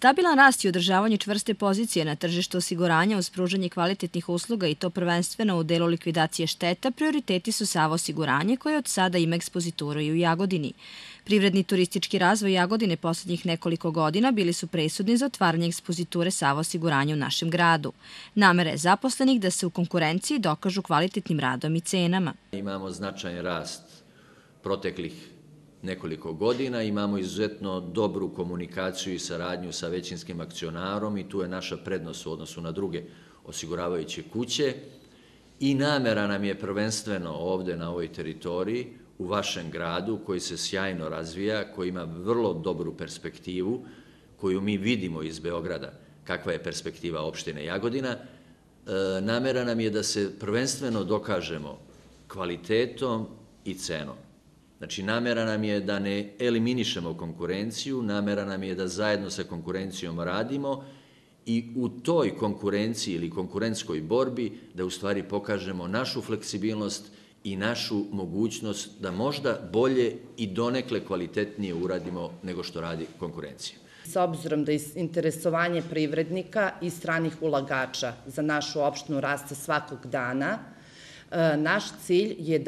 Stabilan rast i održavanje čvrste pozicije na tržištu osiguranja uz pružanje kvalitetnih usluga i to prvenstveno u delu likvidacije šteta prioriteti su Sava osiguranje koje od sada ima ekspozituru i u Jagodini. Privredni turistički razvoj Jagodine poslednjih nekoliko godina bili su presudni za otvaranje ekspoziture Sava osiguranja u našem gradu. Namera je zaposlenih da se u konkurenciji dokažu kvalitetnim radom i cenama. Imamo značajan rast proteklih nekoliko godina, imamo izuzetno dobru komunikaciju i saradnju sa većinskim akcionarom i tu je naša prednost u odnosu na druge osiguravajuće kuće i namera nam je prvenstveno ovde na ovoj teritoriji u vašem gradu koji se sjajno razvija, koji ima vrlo dobru perspektivu, koju mi vidimo iz Beograda, kakva je perspektiva opštine Jagodina. Namera nam je da se prvenstveno dokažemo kvalitetom i cenom. Znači, namera nam je da ne eliminišemo konkurenciju, namera nam je da zajedno sa konkurencijom radimo i u toj konkurenciji ili konkurentskoj borbi da u stvari pokažemo našu fleksibilnost i našu mogućnost da možda bolje i donekle kvalitetnije uradimo nego što radi konkurencija. S obzirom da je interesovanje privrednika i stranih ulagača za našu opštinu raste svakog dana, naš cilj je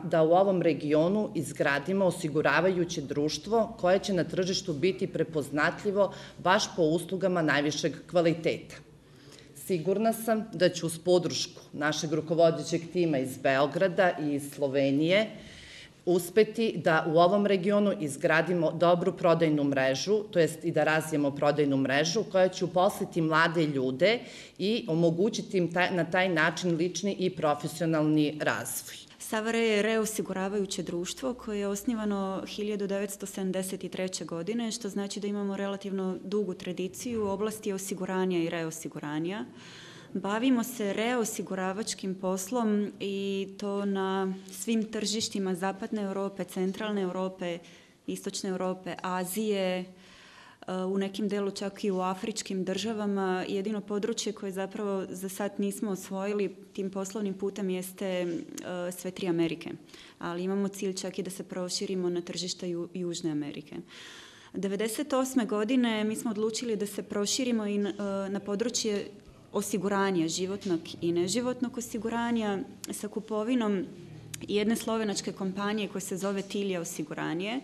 da u ovom regionu izgradimo osiguravajuće društvo koje će na tržištu biti prepoznatljivo baš po uslugama najvišeg kvaliteta. Sigurna sam da ću uz podršku našeg rukovodećeg tima iz Beograda i iz Slovenije uspeti da u ovom regionu izgradimo dobru prodajnu mrežu, to jest i da razvijemo prodajnu mrežu koja će uposliti mlade ljude i omogućiti im na taj način lični i profesionalni razvoj. Sava Re je reosiguravajuće društvo koje je osnivano 1973. godine, što znači da imamo relativno dugu tradiciju u oblasti osiguranja i reosiguranja. Bavimo se reosiguravačkim poslom i to na svim tržištima Zapadne Europe, Centralne Europe, Istočne Europe, Azije, u nekim delu čak i u afričkim državama. Jedino područje koje zapravo za sad nismo osvojili tim poslovnim putem jeste sve 3 Amerike, ali imamo cilj čak i da se proširimo na tržišta Južne Amerike. 1998. godine mi smo odlučili da se proširimo i na područje osiguranja, životnog i neživotnog osiguranja sa kupovinom jedne slovenačke kompanije koja se zove Tilja osiguranje.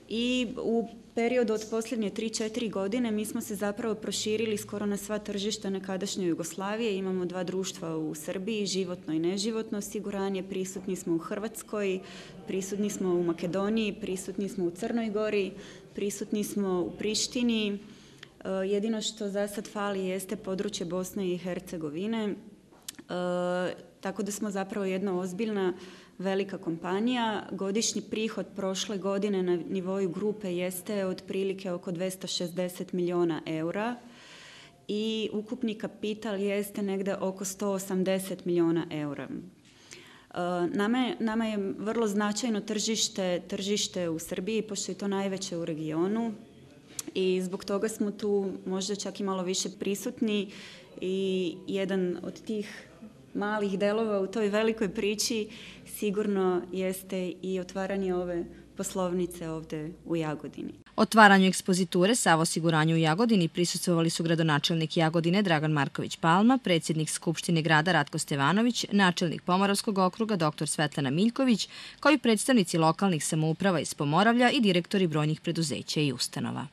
I u periodu od posljednje 3-4 godine mi smo se zapravo proširili skoro na sva tržišta nekadašnje Jugoslavije. Imamo 2 društva u Srbiji, životno i neživotno osiguranje, prisutni smo u Hrvatskoj, prisutni smo u Makedoniji, prisutni smo u Crnoj Gori, prisutni smo u Prištini. Jedino što za sad fali jeste područje Bosne i Hercegovine, tako da smo zapravo jedna ozbiljna velika kompanija. Godišnji prihod prošle godine na nivou grupe jeste otprilike oko 260 miliona eura i ukupni kapital jeste negde oko 180 miliona eura. Nama je vrlo značajno tržište u Srbiji, pošto je to najveće u regionu i zbog toga smo tu možda čak i malo više prisutni i jedan od tih malih delova u toj velikoj priči sigurno jeste i otvaranje ove poslovnice ovde u Jagodini. Otvaranju ekspoziture Sava osiguranja u Jagodini prisustvovali su gradonačelnik Jagodine Dragan Marković Palma, predsjednik Skupštine grada Ratko Stevanović, načelnik Pomoravskog okruga dr. Svetlana Miljković, kao i predstavnici lokalnih samouprava iz Pomoravlja i direktori brojnih preduzeća i ustanova.